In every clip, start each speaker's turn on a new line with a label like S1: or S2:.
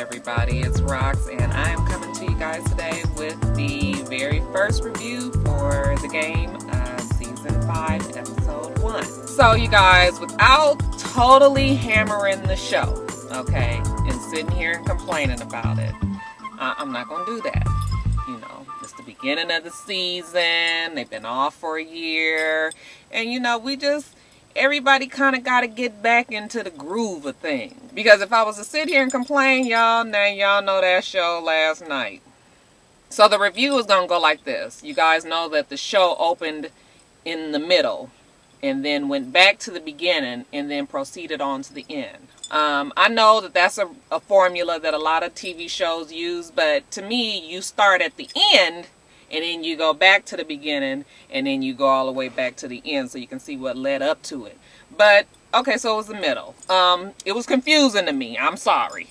S1: everybody, it's Rox, and I am coming to you guys today with the very first review for the game, Season 5, Episode 1. So you guys, without totally hammering the show, okay, and sitting here and complaining about it, I'm not going to do that. You know, it's the beginning of the season, they've been off for a year, and you know, everybody kind of got to get back into the groove of things. Because if I was to sit here and complain, y'all know that show last night. So the review is going to go like this. You guys know that the show opened in the middle and then went back to the beginning and then proceeded on to the end. I know that that's a formula that a lot of TV shows use, but to me, you start at the end and then you go back to the beginning, and then you go all the way back to the end so you can see what led up to it. But, okay, so it was the middle. It was confusing to me. I'm sorry.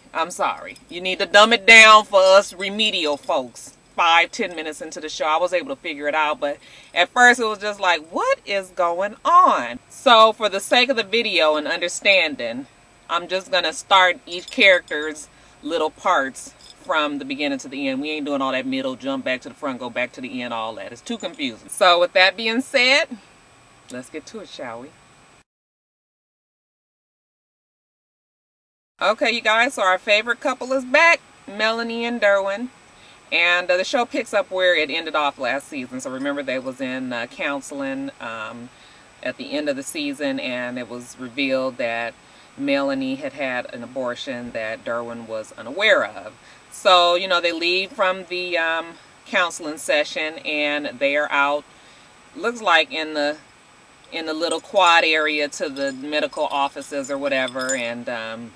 S1: You need to dumb it down for us remedial folks. 5-10 minutes into the show, I was able to figure it out, but at first it was just like, what is going on? So, for the sake of the video and understanding, I'm just going to start each character's little parts from the beginning to the end. We ain't doing all that middle, jump back to the front, go back to the end, all that. It's too confusing. So with that being said, let's get to it, shall we? Okay, you guys, so our favorite couple is back, Melanie and Derwin. And the show picks up where it ended off last season. So remember, they was in counseling at the end of the season, and it was revealed that Melanie had had an abortion that Derwin was unaware of. So, you know, they leave from the counseling session and they are out, looks like in the little quad area to the medical offices or whatever. And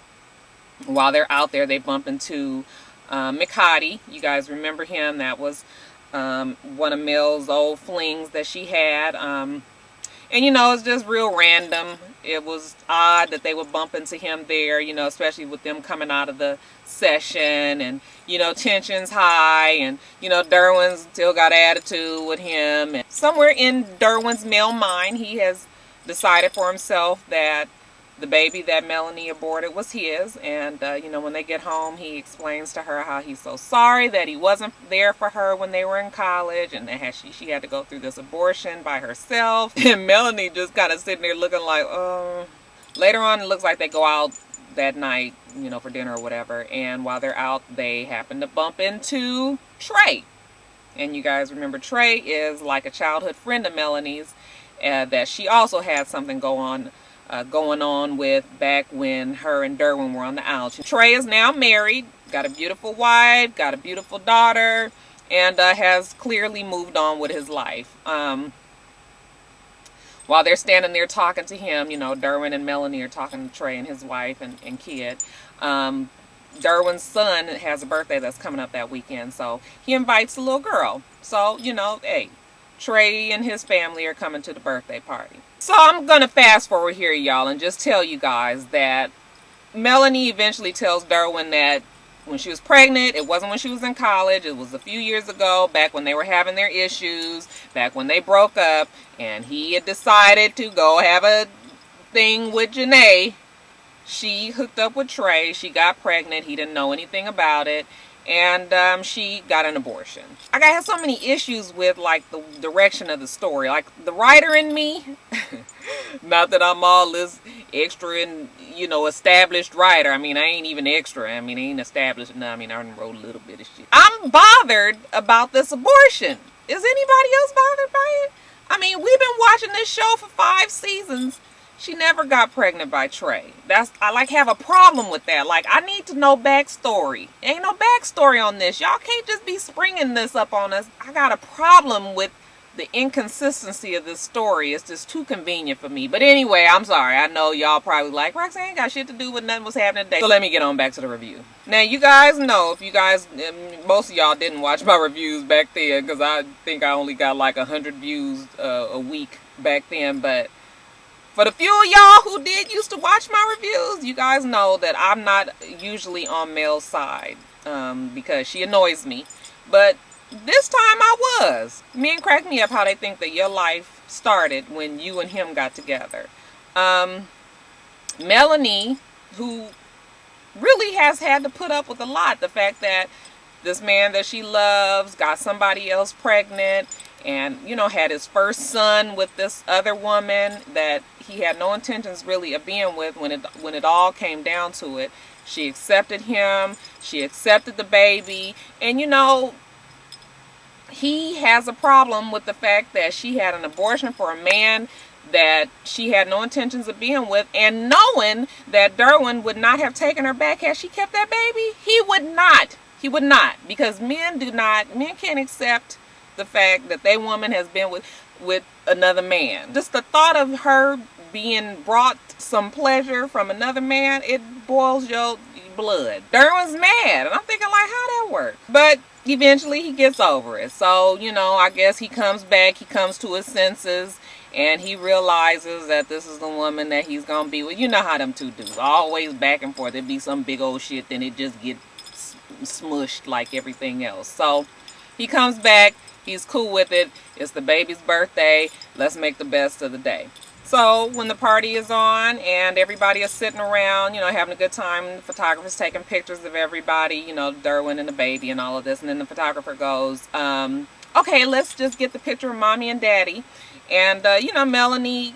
S1: while they're out there, they bump into McHottie. You guys remember him? That was one of Mel's old flings that she had. And, you know, it's just real random. It was odd that they would bump into him there, you know, especially with them coming out of the session, and, you know, tension's high, and, you know, Derwin's still got attitude with him. And somewhere in Derwin's male mind, he has decided for himself that the baby that Melanie aborted was his. And, you know, when they get home, he explains to her how he's so sorry that he wasn't there for her when they were in college, and that she had to go through this abortion by herself. And Melanie just kind of sitting there looking like, oh. Later on, it looks like they go out that night, you know, for dinner or whatever. And while they're out, they happen to bump into Trey. And you guys remember Trey is like a childhood friend of Melanie's that she also had something going on with back when her and Derwin were on the outs. Trey is now married, got a beautiful wife, got a beautiful daughter, and has clearly moved on with his life. While they're standing there talking to him, you know, Derwin and Melanie are talking to Trey and his wife and kid. Derwin's son has a birthday that's coming up that weekend, so he invites the little girl. So, you know, hey, Trey and his family are coming to the birthday party. So I'm going to fast forward here, y'all, and just tell you guys that Melanie eventually tells Derwin that when she was pregnant, it wasn't when she was in college. It was a few years ago, back when they were having their issues, back when they broke up, and he had decided to go have a thing with Janae. She hooked up with Trey. She got pregnant. He didn't know anything about it. And she got an abortion. I have so many issues with, like, the direction of the story. Like, the writer in me, not that I'm all this extra and, you know, established writer. I mean, I ain't even extra. I mean, I ain't established. No, I mean, I wrote a little bit of shit. I'm bothered about this abortion. Is anybody else bothered by it? I mean, we've been watching this show for 5 seasons. She never got pregnant by Trey. I have a problem with that. Like, I need to know backstory. Ain't no backstory on this. Y'all can't just be springing this up on us. I got a problem with the inconsistency of this story. It's just too convenient for me. But anyway, I'm sorry. I know y'all probably like, Roxanne ain't got shit to do with nothing was happening today. So let me get on back to the review. Now, you guys know, if you guys, most of y'all didn't watch my reviews back then, because I think I only got like 100 views a week back then. But for the few of y'all who used to watch my reviews, you guys know that I'm not usually on Mel's side because she annoys me. But this time I was. Men crack me up how they think that your life started when you and him got together. Melanie, who really has had to put up with a lot. The fact that this man that she loves got somebody else pregnant and, you know, had his first son with this other woman that he had no intentions really of being with when it all came down to it. She accepted him. She accepted the baby. And, you know, he has a problem with the fact that she had an abortion for a man that she had no intentions of being with, and knowing that Derwin would not have taken her back had she kept that baby. He would not. He would not, because men can't accept the fact that their woman has been with another man. Just the thought of her being brought some pleasure from another man, it boils your blood. Derwin's mad, and I'm thinking, like, how that work? But eventually he gets over it. So, you know, I guess he comes back, he comes to his senses, and he realizes that this is the woman that he's gonna be with. You know how them two do, always back and forth. It'd be some big old shit, then it just get smushed like everything else. So he comes back, he's cool with it. It's the baby's birthday, let's make the best of the day. So when the party is on and everybody is sitting around, you know, having a good time, the photographer's taking pictures of everybody, you know, Derwin and the baby and all of this, and then the photographer goes, okay, let's just get the picture of mommy and daddy. And you know, Melanie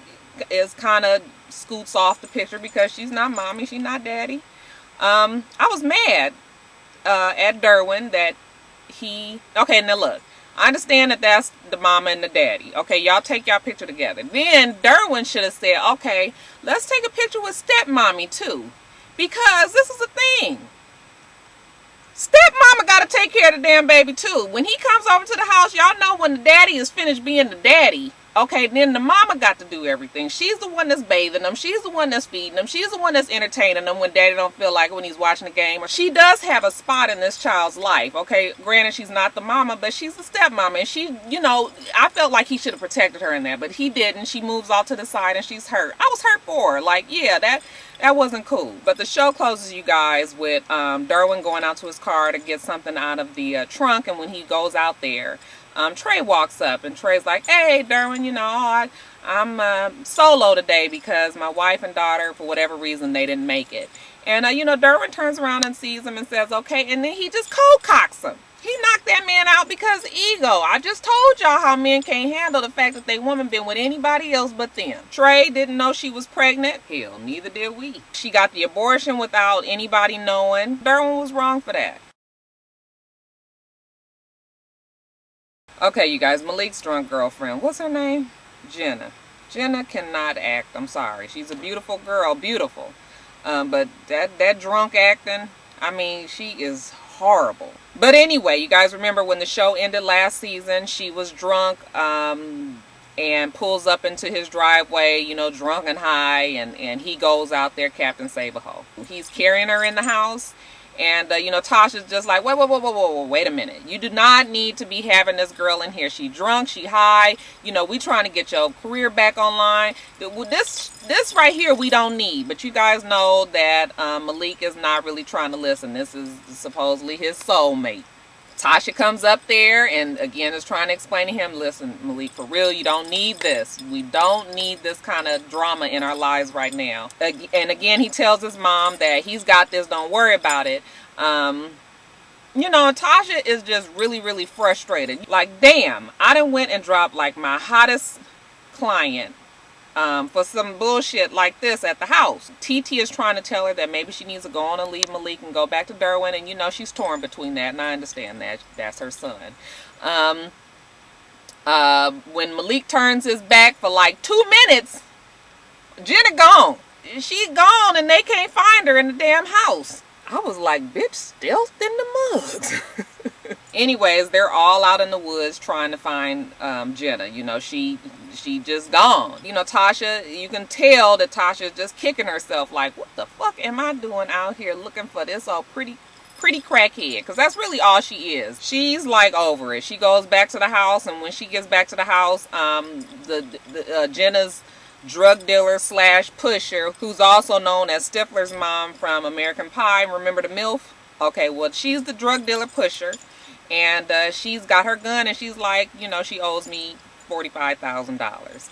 S1: is kind of scoots off the picture because she's not mommy, she's not daddy. I was mad at Derwin that okay, now look, I understand that that's the mama and the daddy. Okay, y'all take y'all picture together. Then Derwin should have said, okay, let's take a picture with stepmommy too. Because this is the thing. Stepmama got to take care of the damn baby too. When he comes over to the house, y'all know when the daddy is finished being the daddy, okay, then the mama got to do everything. She's the one that's bathing them. She's the one that's feeding them. She's the one that's entertaining them when daddy don't feel like it when he's watching the game. She does have a spot in this child's life, okay? Granted, she's not the mama, but she's the stepmama. And she, you know, I felt like he should have protected her in that, but he didn't. She moves off to the side and she's hurt. I was hurt for her. Like, yeah, that wasn't cool. But the show closes, you guys, with Derwin going out to his car to get something out of the trunk. And when he goes out there, Trey walks up and Trey's like, hey, Derwin, you know, I'm solo today because my wife and daughter, for whatever reason, they didn't make it. And, you know, Derwin turns around and sees him and says, okay. And then he just cold cocks him. He knocked that man out because of ego. I just told y'all how men can't handle the fact that they woman been with anybody else but them. Trey didn't know she was pregnant. Hell, neither did we. She got the abortion without anybody knowing. Derwin was wrong for that. Okay, you guys, Malik's drunk girlfriend. What's her name? Jenna. Jenna cannot act. I'm sorry. She's a beautiful girl. Beautiful. But that drunk acting, I mean, she is horrible. But anyway, you guys remember when the show ended last season, she was drunk and pulls up into his driveway, you know, drunk and high, and he goes out there, Captain Save-A-Ho. He's carrying her in the house. And, you know, Tasha's just like, wait a minute. You do not need to be having this girl in here. She drunk, she high. You know, we trying to get your career back online. This right here we don't need. But you guys know that Malik is not really trying to listen. This is supposedly his soulmate. Tasha comes up there and again is trying to explain to him, listen, Malik, for real, you don't need this. We don't need this kind of drama in our lives right now. And again, he tells his mom that he's got this, don't worry about it. You know, Tasha is just really, really frustrated. Like, damn, I done went and dropped like my hottest client for some bullshit like this at the house. TT is trying to tell her that maybe she needs to go on and leave Malik and go back to Derwin, and you know she's torn between that, and I understand that. That's her son. When Malik turns his back for like 2 minutes, Jenna gone. She gone and they can't find her in the damn house. I was like, bitch, stealth in the mugs. Anyways, they're all out in the woods trying to find Jenna. You know, she just gone. You know, Tasha, you can tell that Tasha is just kicking herself like, what the fuck am I doing out here looking for this all pretty crackhead? Because that's really all she is. She's like over it. She goes back to the house, and when she gets back to the house, Jenna's drug dealer / pusher, who's also known as Stifler's mom from American Pie. Remember the MILF? Okay, well, she's the drug dealer pusher, and she's got her gun, and she's like, you know, she owes me $45,000.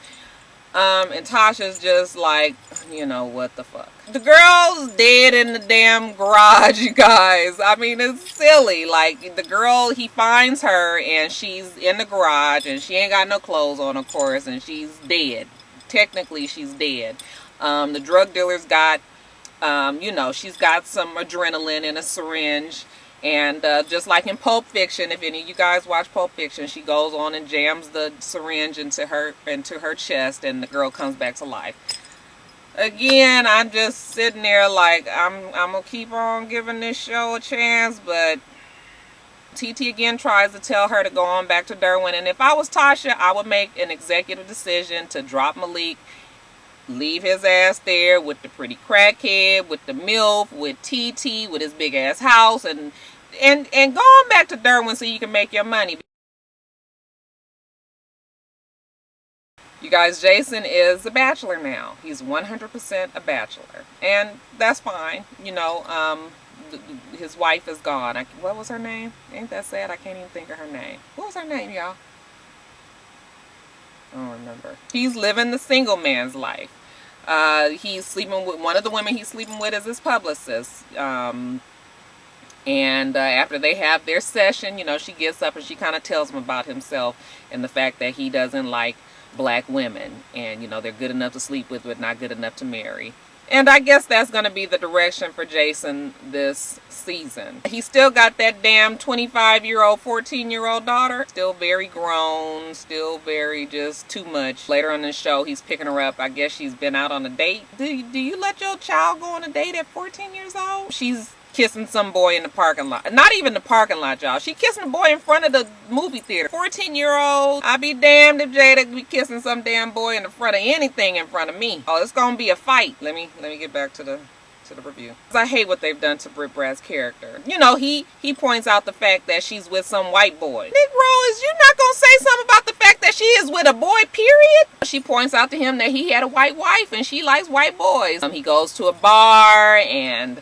S1: And Tasha's just like, you know, what the fuck. The girl's dead in the damn garage, you guys. I mean, it's silly. Like, the girl, he finds her and she's in the garage and she ain't got no clothes on, of course, and she's dead. Technically, she's dead. The drug dealer's got, you know, she's got some adrenaline in a syringe. And just like in Pulp Fiction, if any of you guys watch Pulp Fiction, she goes on and jams the syringe into her chest, and the girl comes back to life. Again, I'm just sitting there like, I'm gonna keep on giving this show a chance, but TT again tries to tell her to go on back to Derwin. And if I was Tasha, I would make an executive decision to drop Malik, leave his ass there with the pretty crackhead, with the MILF, with TT, with his big ass house, and go on back to Derwin so you can make your money. You guys, Jason is a bachelor now. He's 100% a bachelor, and that's fine. You know, his wife is gone. What was her name? Ain't that sad? I can't even think of her name. What was her name, y'all? I don't remember. He's living the single man's life. He's sleeping with one of the women he's sleeping with is his publicist. And after they have their session, you know, she gets up and she kind of tells him about himself and the fact that he doesn't like black women. And, you know, they're good enough to sleep with, but not good enough to marry. And I guess that's going to be the direction for Jason this season. He's still got that damn 25-year-old, 14-year-old daughter. Still very grown, still very just too much. Later on in the show, he's picking her up. I guess she's been out on a date. Do you let your child go on a date at 14 years old? She's kissing some boy in the parking lot. Not even the parking lot, y'all. She kissing a boy in front of the movie theater. 14-year-old. I'd be damned if Jada be kissing some damn boy in the front of anything in front of me. Oh, it's gonna be a fight. Let me get back to the review. I hate what they've done to Britt Brad's character. You know, he points out the fact that she's with some white boy. Negro, is you not gonna say something about the fact that she is with a boy, period? She points out to him that he had a white wife and she likes white boys. He goes to a bar and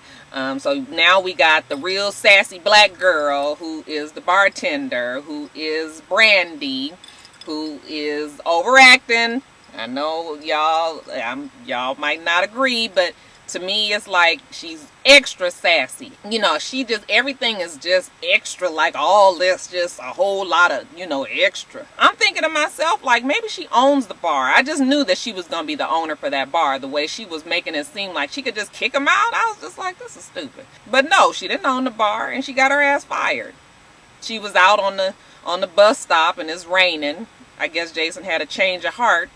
S1: so now we got the real sassy black girl who is the bartender, who is Brandy, who is overacting. I know y'all might not agree, but to me it's like she's extra sassy. You know, everything is just extra, like all this, just a whole lot of, you know, extra. I'm thinking to myself, like, maybe she owns the bar. I just knew that she was going to be the owner for that bar, the way she was making it seem like she could just kick him out. I was just like, this is stupid. But no, she didn't own the bar, and she got her ass fired. She was out on the bus stop, and it's raining. I guess Jason had a change of heart,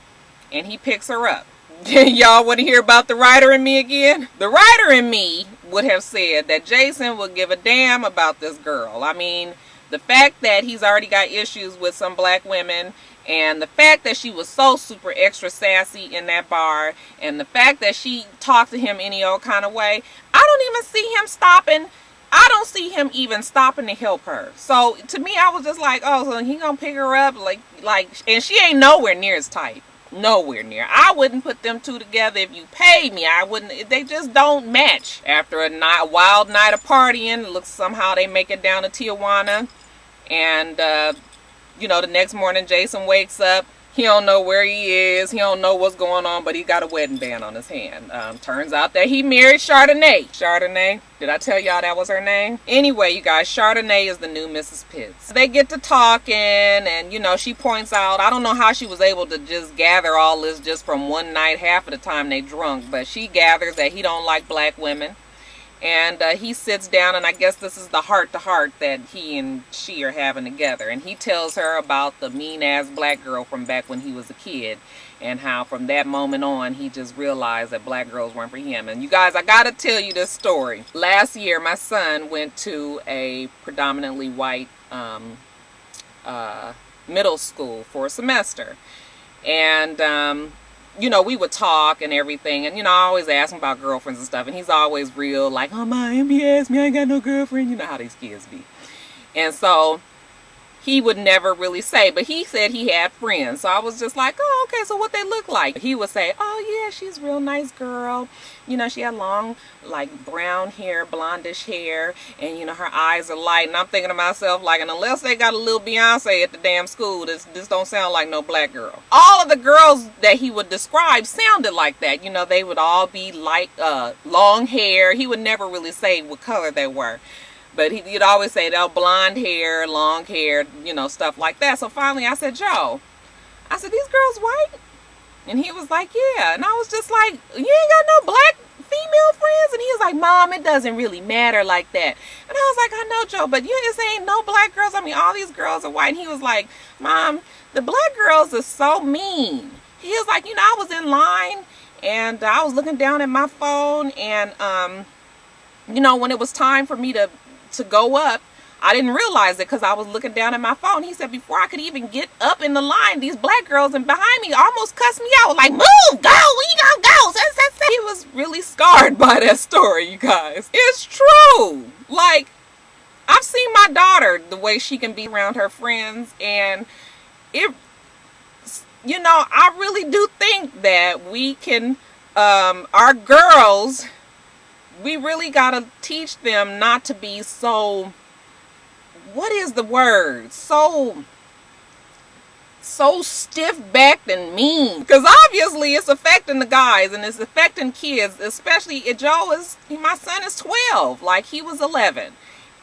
S1: and he picks her up. Y'all want to hear about the writer in me again? The writer in me would have said that Jason would give a damn about this girl. I mean, the fact that he's already got issues with some black women, and the fact that she was so super extra sassy in that bar, and the fact that she talked to him any old kind of way, I don't even see him stopping. I don't see him even stopping to help her. So to me, I was just like, oh, so he gonna pick her up like, and she ain't nowhere near his type. Nowhere near. I wouldn't put them two together if you paid me. I wouldn't. They just don't match. After a wild night of partying, it looks somehow they make it down to Tijuana. And, you know, the next morning Jason wakes up. He don't know where he is. He don't know what's going on, but he got a wedding band on his hand. Turns out that he married Chardonnay. Chardonnay? Did I tell y'all that was her name? Anyway, you guys, Chardonnay is the new Mrs. Pitts. They get to talking, and, you know, she points out, I don't know how she was able to just gather all this just from one night, half of the time they drunk, but she gathers that he don't like black women. And he sits down, and I guess this is the heart-to-heart that he and she are having together. And he tells her about the mean-ass black girl from back when he was a kid, and how from that moment on, he just realized that black girls weren't for him. And you guys, I gotta tell you this story. Last year, my son went to a predominantly white middle school for a semester. And you know, we would talk and everything, and, you know, I always ask him about girlfriends and stuff, and he's always real, like, oh, my, he asked me, I ain't got no girlfriend. You know how these kids be. And so he would never really say, but he said he had friends. So I was just like, oh, okay, so what they look like? He would say, oh yeah, she's a real nice girl. You know, she had long, like brown hair, blondish hair, and you know, her eyes are light. And I'm thinking to myself, like, and unless they got a little Beyonce at the damn school, this don't sound like no black girl. All of the girls that he would describe sounded like that. You know, they would all be light, long hair. He would never really say what color they were. But he'd always say, oh, blonde hair, long hair, you know, stuff like that. So finally I said, Joe, I said, these girls white? And he was like, yeah. And I was just like, you ain't got no black female friends? And he was like, Mom, it doesn't really matter like that. And I was like, I know, Joe, but you ain't saying no black girls. I mean, all these girls are white. And he was like, Mom, the black girls are so mean. He was like, you know, I was in line and I was looking down at my phone and, you know, when it was time for me to go up, I didn't realize it because I was looking down at my phone. He said before I could even get up in the line, these black girls and behind me almost cussed me out. Like, move, go, where you gonna go? He was really scarred by that story, you guys. It's true. Like, I've seen my daughter, the way she can be around her friends, and it, you know, I really do think that we can, our girls, we really gotta teach them not to be so, what is the word? So stiff-backed and mean. Because obviously it's affecting the guys and it's affecting kids, especially my son is 12, like he was 11.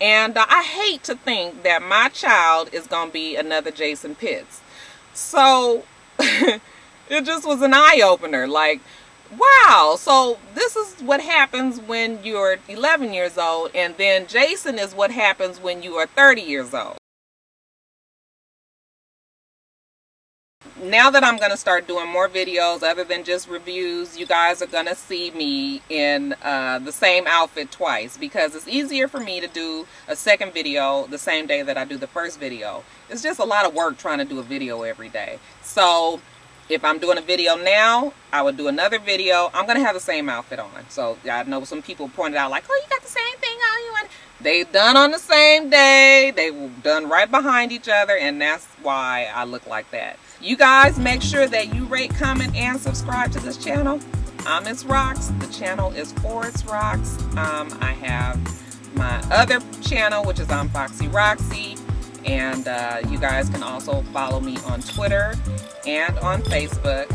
S1: And I hate to think that my child is going to be another Jason Pitts. So it just was an eye-opener. Like, wow, so this is what happens when you're 11 years old, and then Jason is what happens when you are 30 years old. Now that I'm going to start doing more videos other than just reviews, you guys are going to see me in the same outfit twice, because it's easier for me to do a second video the same day that I do the first video. It's just a lot of work trying to do a video every day. So if I'm doing a video now, I would do another video. I'm going to have the same outfit on. So I know some people pointed out like, oh, you got the same thing on. You want? They done on the same day. They were done right behind each other. And that's why I look like that. You guys make sure that you rate, comment, and subscribe to this channel. I'm itsrox. The channel is for itsrox. I have my other channel, which is I'm Foxy Roxy. And you guys can also follow me on Twitter and on Facebook.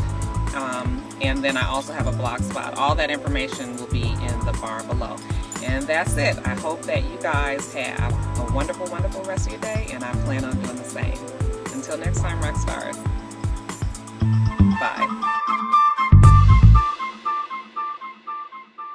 S1: And then I also have a blog spot. All that information will be in the bar below. And that's it. I hope that you guys have a wonderful, wonderful rest of your day. And I plan on doing the same. Until next time, Roxstars. Bye.